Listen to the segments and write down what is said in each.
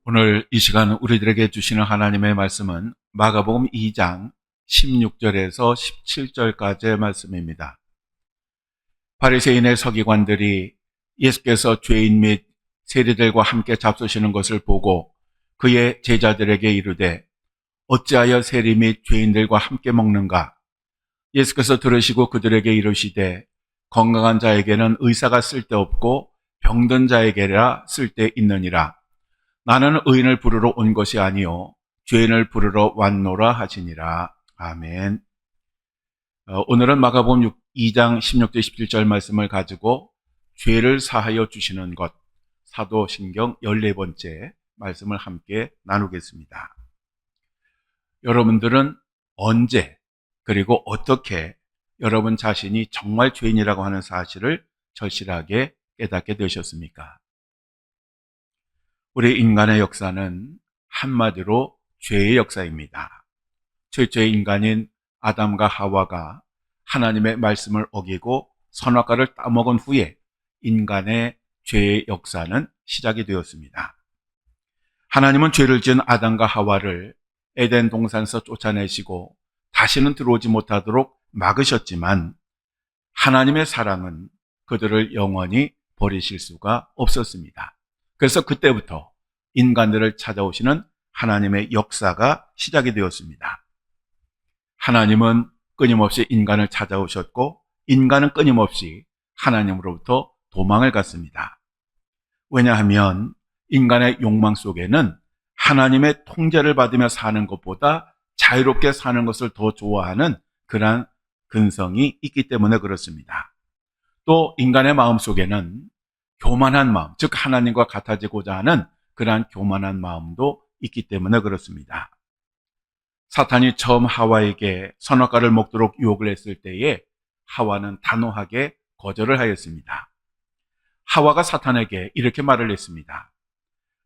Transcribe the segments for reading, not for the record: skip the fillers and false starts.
오늘 이 시간 우리들에게 주시는 하나님의 말씀은 마가복음 2장 16절에서 17절까지의 말씀입니다. 바리새인의 서기관들이 예수께서 죄인 및 세리들과 함께 잡수시는 것을 보고 그의 제자들에게 이르되 어찌하여 세리 및 죄인들과 함께 먹는가? 예수께서 들으시고 그들에게 이르시되 건강한 자에게는 의사가 쓸데없고 병든 자에게라 쓸데있느니라. 나는 의인을 부르러 온 것이 아니요 죄인을 부르러 왔노라 하시니라. 아멘. 오늘은 마가복음 2장 16절 17절 말씀을 가지고 죄를 사하여 주시는 것, 사도신경 14번째 말씀을 함께 나누겠습니다. 여러분들은 언제 그리고 어떻게 여러분 자신이 정말 죄인이라고 하는 사실을 절실하게 깨닫게 되셨습니까? 우리 인간의 역사는 한마디로 죄의 역사입니다. 최초의 인간인 아담과 하와가 하나님의 말씀을 어기고 선악과를 따먹은 후에 인간의 죄의 역사는 시작이 되었습니다. 하나님은 죄를 지은 아담과 하와를 에덴 동산에서 쫓아내시고 다시는 들어오지 못하도록 막으셨지만 하나님의 사랑은 그들을 영원히 버리실 수가 없었습니다. 그래서 그때부터 인간들을 찾아오시는 하나님의 역사가 시작이 되었습니다. 하나님은 끊임없이 인간을 찾아오셨고 인간은 끊임없이 하나님으로부터 도망을 갔습니다. 왜냐하면 인간의 욕망 속에는 하나님의 통제를 받으며 사는 것보다 자유롭게 사는 것을 더 좋아하는 그러한 근성이 있기 때문에 그렇습니다. 또 인간의 마음 속에는 교만한 마음, 즉 하나님과 같아지고자 하는 그러한 교만한 마음도 있기 때문에 그렇습니다. 사탄이 처음 하와에게 선악과를 먹도록 유혹을 했을 때에 하와는 단호하게 거절을 하였습니다. 하와가 사탄에게 이렇게 말을 했습니다.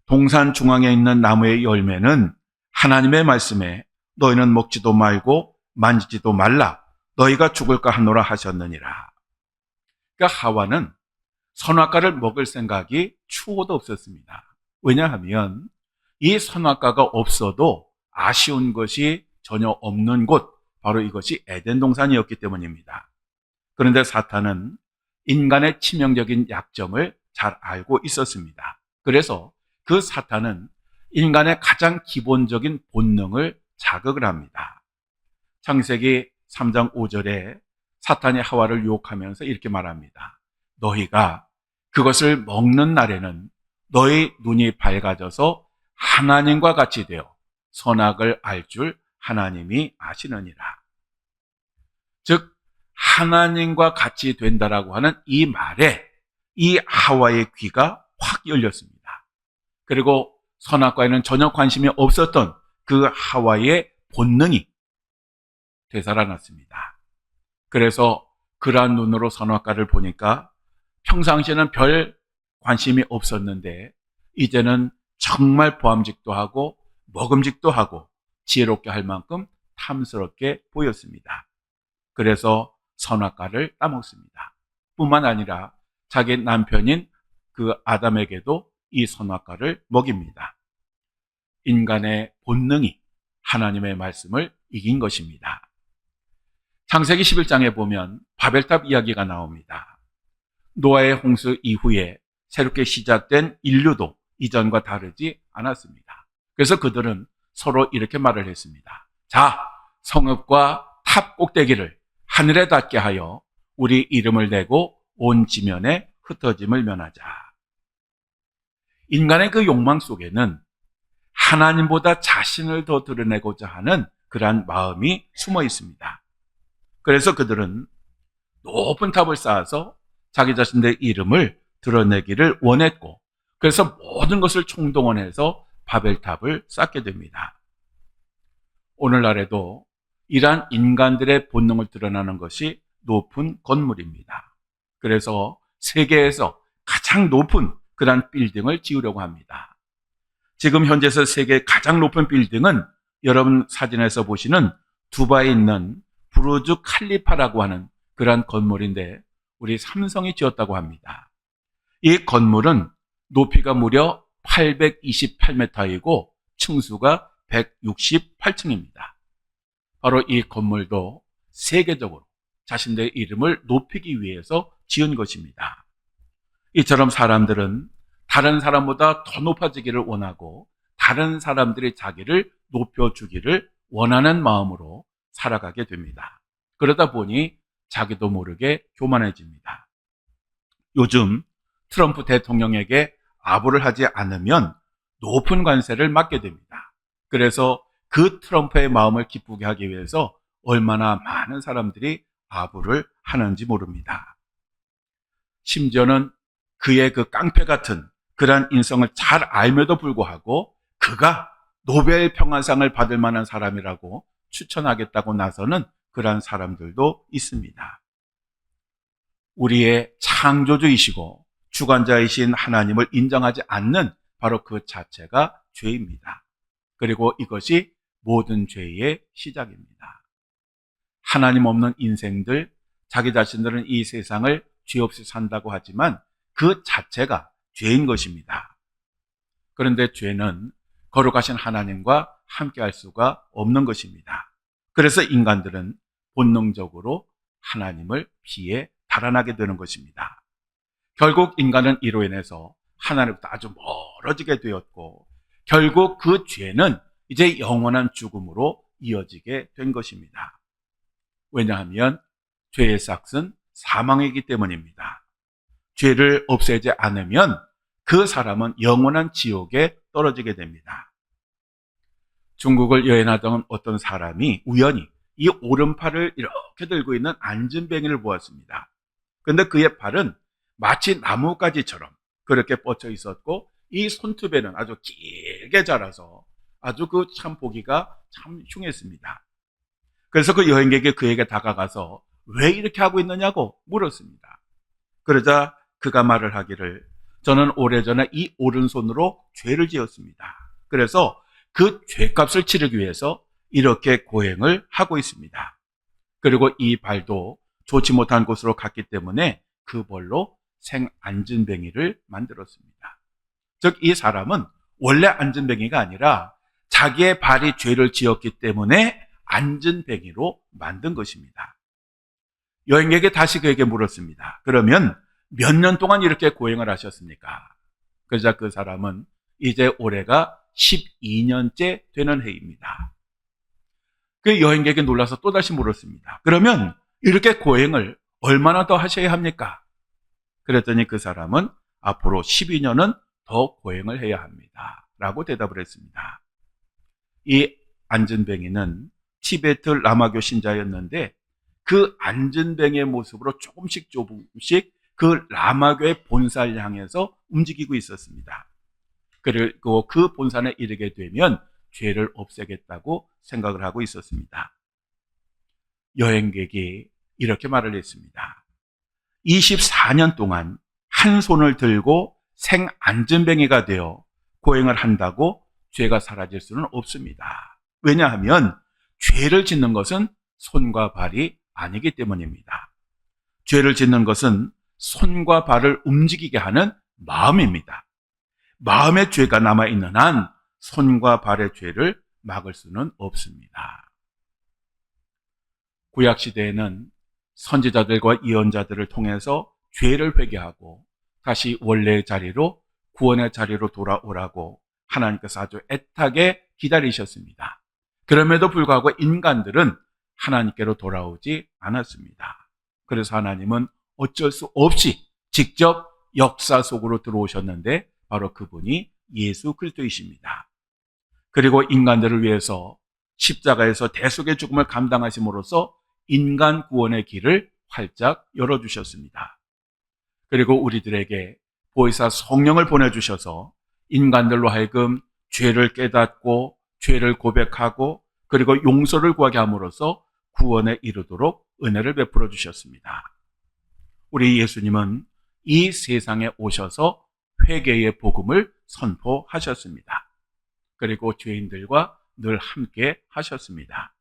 동산 중앙에 있는 나무의 열매는 하나님의 말씀에 너희는 먹지도 말고 만지지도 말라 너희가 죽을까 하노라 하셨느니라. 그러니까 하와는 선악과를 먹을 생각이 추호도 없었습니다. 왜냐하면 이 선악과가 없어도 아쉬운 것이 전혀 없는 곳, 바로 이것이 에덴 동산이었기 때문입니다. 그런데 사탄은 인간의 치명적인 약점을 잘 알고 있었습니다. 그래서 그 사탄은 인간의 가장 기본적인 본능을 자극을 합니다. 창세기 3장 5절에 사탄이 하와를 유혹하면서 이렇게 말합니다. 너희가 그것을 먹는 날에는 너희 눈이 밝아져서 하나님과 같이 되어 선악을 알 줄 하나님이 아시느니라. 즉 하나님과 같이 된다라고 하는 이 말에 이 하와의 귀가 확 열렸습니다. 그리고 선악과에는 전혀 관심이 없었던 그 하와의 본능이 되살아났습니다. 그래서 그러한 눈으로 선악과를 보니까 평상시에는 별 관심이 없었는데 이제는 정말 보암직도 하고 먹음직도 하고 지혜롭게 할 만큼 탐스럽게 보였습니다. 그래서 선악과를 따먹습니다. 뿐만 아니라 자기 남편인 그 아담에게도 이 선악과를 먹입니다. 인간의 본능이 하나님의 말씀을 이긴 것입니다. 창세기 11장에 보면 바벨탑 이야기가 나옵니다. 노아의 홍수 이후에 새롭게 시작된 인류도 이전과 다르지 않았습니다. 그래서 그들은 서로 이렇게 말을 했습니다. 자, 성읍과 탑 꼭대기를 하늘에 닿게 하여 우리 이름을 내고 온 지면에 흩어짐을 면하자. 인간의 그 욕망 속에는 하나님보다 자신을 더 드러내고자 하는 그러한 마음이 숨어 있습니다. 그래서 그들은 높은 탑을 쌓아서 자기 자신의 이름을 드러내기를 원했고 그래서 모든 것을 총동원해서 바벨탑을 쌓게 됩니다. 오늘날에도 이러한 인간들의 본능을 드러나는 것이 높은 건물입니다. 그래서 세계에서 가장 높은 그러한 빌딩을 지으려고 합니다. 지금 현재에서 세계 가장 높은 빌딩은 여러분 사진에서 보시는 두바이에 있는 부르주 칼리파라고 하는 그러한 건물인데 우리 삼성이 지었다고 합니다. 이 건물은 높이가 무려 828m이고 층수가 168층입니다. 바로 이 건물도 세계적으로 자신들의 이름을 높이기 위해서 지은 것입니다. 이처럼 사람들은 다른 사람보다 더 높아지기를 원하고 다른 사람들이 자기를 높여주기를 원하는 마음으로 살아가게 됩니다. 그러다 보니 자기도 모르게 교만해집니다. 요즘 트럼프 대통령에게 아부를 하지 않으면 높은 관세를 맞게 됩니다. 그래서 그 트럼프의 마음을 기쁘게 하기 위해서 얼마나 많은 사람들이 아부를 하는지 모릅니다. 심지어는 그의 그 깡패 같은 그러한 인성을 잘 알면도 불구하고 그가 노벨 평화상을 받을 만한 사람이라고 추천하겠다고 나서는 그러한 사람들도 있습니다. 우리의 창조주이시고 주관자이신 하나님을 인정하지 않는 바로 그 자체가 죄입니다. 그리고 이것이 모든 죄의 시작입니다. 하나님 없는 인생들, 자기 자신들은 이 세상을 죄 없이 산다고 하지만 그 자체가 죄인 것입니다. 그런데 죄는 거룩하신 하나님과 함께할 수가 없는 것입니다. 그래서 인간들은 본능적으로 하나님을 피해 달아나게 되는 것입니다. 결국 인간은 이로 인해서 하나님부터 아주 멀어지게 되었고 결국 그 죄는 이제 영원한 죽음으로 이어지게 된 것입니다. 왜냐하면 죄의 삭은 사망이기 때문입니다. 죄를 없애지 않으면 그 사람은 영원한 지옥에 떨어지게 됩니다. 중국을 여행하던 어떤 사람이 우연히 이 오른팔을 이렇게 들고 있는 안진뱅이를 보았습니다. 그런데 그의 팔은 마치 나뭇가지처럼 그렇게 뻗쳐 있었고 이 손톱에는 아주 길게 자라서 아주 그 참 보기가 참 흉했습니다. 그래서 그 여행객이 그에게 다가가서 왜 이렇게 하고 있느냐고 물었습니다. 그러자 그가 말을 하기를 저는 오래전에 이 오른손으로 죄를 지었습니다. 그래서 그 죄값을 치르기 위해서 이렇게 고행을 하고 있습니다. 그리고 이 발도 좋지 못한 곳으로 갔기 때문에 그 벌로 생안진뱅이를 만들었습니다. 즉 이 사람은 원래 안진뱅이가 아니라 자기의 발이 죄를 지었기 때문에 안진뱅이로 만든 것입니다. 여행객이 다시 그에게 물었습니다. 그러면 몇 년 동안 이렇게 고행을 하셨습니까? 그러자 그 사람은 이제 올해가 12년째 되는 해입니다. 그 여행객이 놀라서 또다시 물었습니다. 그러면 이렇게 고행을 얼마나 더 하셔야 합니까? 그랬더니 그 사람은 앞으로 12년은 더 고행을 해야 합니다. 라고 대답을 했습니다. 이 안진뱅이는 티베트 라마교 신자였는데 그 안진뱅이의 모습으로 조금씩 그 라마교의 본사를 향해서 움직이고 있었습니다. 그리고 그 본산에 이르게 되면 죄를 없애겠다고 생각을 하고 있었습니다. 여행객이 이렇게 말을 했습니다. 24년 동안 한 손을 들고 생안진뱅이가 되어 고행을 한다고 죄가 사라질 수는 없습니다. 왜냐하면 죄를 짓는 것은 손과 발이 아니기 때문입니다. 죄를 짓는 것은 손과 발을 움직이게 하는 마음입니다. 마음의 죄가 남아있는 한 손과 발의 죄를 막을 수는 없습니다. 구약시대에는 선지자들과 예언자들을 통해서 죄를 회개하고 다시 원래의 자리로 구원의 자리로 돌아오라고 하나님께서 아주 애타게 기다리셨습니다. 그럼에도 불구하고 인간들은 하나님께로 돌아오지 않았습니다. 그래서 하나님은 어쩔 수 없이 직접 역사 속으로 들어오셨는데 바로 그분이 예수 그리스도이십니다. 그리고 인간들을 위해서 십자가에서 대속의 죽음을 감당하심으로써 인간 구원의 길을 활짝 열어주셨습니다. 그리고 우리들에게 보혜사 성령을 보내주셔서 인간들로 하여금 죄를 깨닫고 죄를 고백하고 그리고 용서를 구하게 함으로써 구원에 이르도록 은혜를 베풀어 주셨습니다. 우리 예수님은 이 세상에 오셔서 회개의 복음을 선포하셨습니다. 그리고 죄인들과 늘 함께 하셨습니다.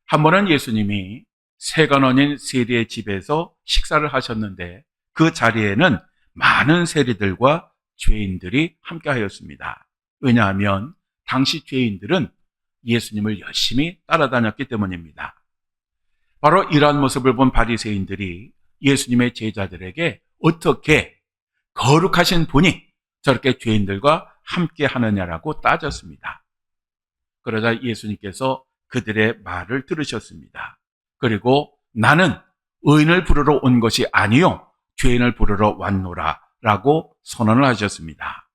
한 번은 예수님이 세간원인 세리의 집에서 식사를 하셨는데 그 자리에는 많은 세리들과 죄인들이 함께하였습니다. 왜냐하면 당시 죄인들은 예수님을 열심히 따라다녔기 때문입니다. 바로 이러한 모습을 본 바리새인들이 예수님의 제자들에게 어떻게 거룩하신 분이 저렇게 죄인들과 함께 하느냐라고 따졌습니다. 그러자 예수님께서 그들의 말을 들으셨습니다. 그리고 나는 의인을 부르러 온 것이 아니요 죄인을 부르러 왔노라 라고 선언을 하셨습니다.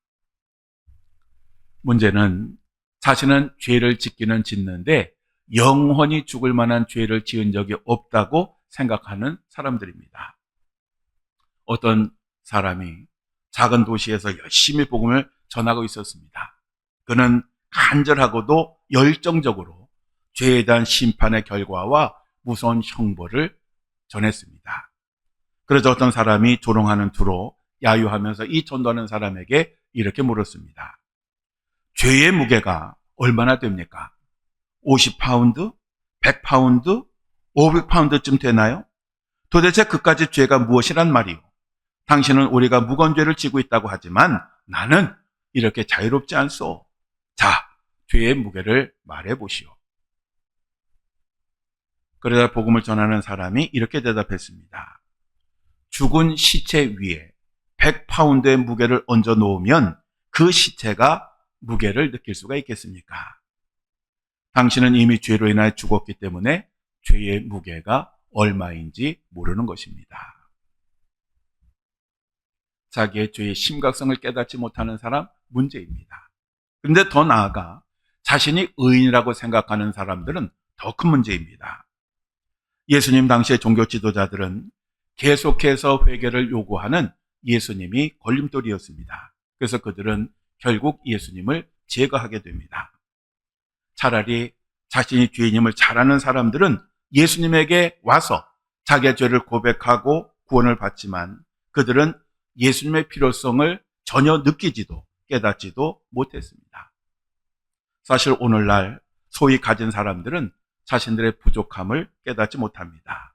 문제는 자신은 죄를 짓기는 짓는데 영원히 죽을 만한 죄를 지은 적이 없다고 생각하는 사람들입니다. 어떤 사람이 작은 도시에서 열심히 복음을 전하고 있었습니다. 그는 간절하고도 열정적으로 죄에 대한 심판의 결과와 무서운 형벌을 전했습니다. 그래서 어떤 사람이 조롱하는 투로 야유하면서 이 전도하는 사람에게 이렇게 물었습니다. 죄의 무게가 얼마나 됩니까? 50파운드? 100파운드? 500파운드쯤 되나요? 도대체 그까지 죄가 무엇이란 말이요? 당신은 우리가 무거운 죄를 지고 있다고 하지만 나는 이렇게 자유롭지 않소. 자, 죄의 무게를 말해보시오. 그러자 복음을 전하는 사람이 이렇게 대답했습니다. 죽은 시체 위에 100파운드의 무게를 얹어 놓으면 그 시체가 무게를 느낄 수가 있겠습니까? 당신은 이미 죄로 인하여 죽었기 때문에 죄의 무게가 얼마인지 모르는 것입니다. 자기의 죄의 심각성을 깨닫지 못하는 사람 문제입니다. 그런데 더 나아가 자신이 의인이라고 생각하는 사람들은 더 큰 문제입니다. 예수님 당시의 종교 지도자들은 계속해서 회개를 요구하는 예수님이 걸림돌이었습니다. 그래서 그들은 결국 예수님을 제거하게 됩니다. 차라리 자신이 죄인임을 잘 아는 사람들은 예수님에게 와서 자기의 죄를 고백하고 구원을 받지만 그들은 예수님의 필요성을 전혀 느끼지도 깨닫지도 못했습니다. 사실 오늘날 소위 가진 사람들은 자신들의 부족함을 깨닫지 못합니다.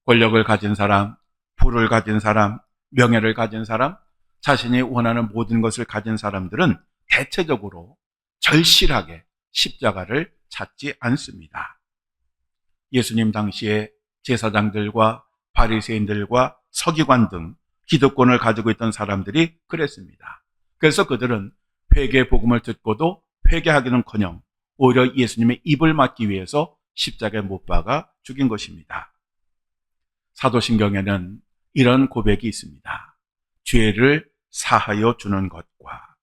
권력을 가진 사람, 부를 가진 사람, 명예를 가진 사람, 자신이 원하는 모든 것을 가진 사람들은 대체적으로 절실하게 십자가를 찾지 않습니다. 예수님 당시에 제사장들과 바리새인들과 서기관 등 기득권을 가지고 있던 사람들이 그랬습니다. 그래서 그들은 회개 복음을 듣고도 회개하기는커녕 오히려 예수님의 입을 막기 위해서 십자가에 못 박아 죽인 것입니다. 사도신경에는 이런 고백이 있습니다. 죄를 사하여 주는 것과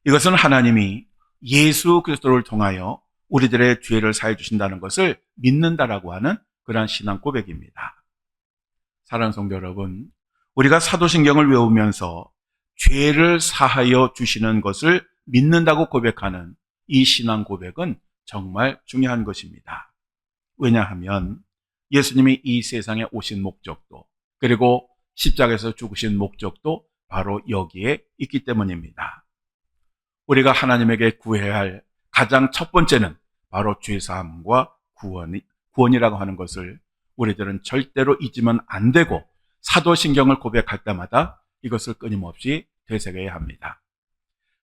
이것은 하나님이 예수 그리스도를 통하여 우리들의 죄를 사해 주신다는 것을 믿는다라고 하는 그러한 신앙 고백입니다. 사랑하는 성도 여러분, 우리가 사도신경을 외우면서 죄를 사하여 주시는 것을 믿는다고 고백하는 이 신앙 고백은 정말 중요한 것입니다. 왜냐하면 예수님이 이 세상에 오신 목적도 그리고 십자가에서 죽으신 목적도 바로 여기에 있기 때문입니다. 우리가 하나님에게 구해야 할 가장 첫 번째는 바로 죄사함과 구원이라고 하는 것을 우리들은 절대로 잊으면 안 되고 사도신경을 고백할 때마다 이것을 끊임없이 되새겨야 합니다.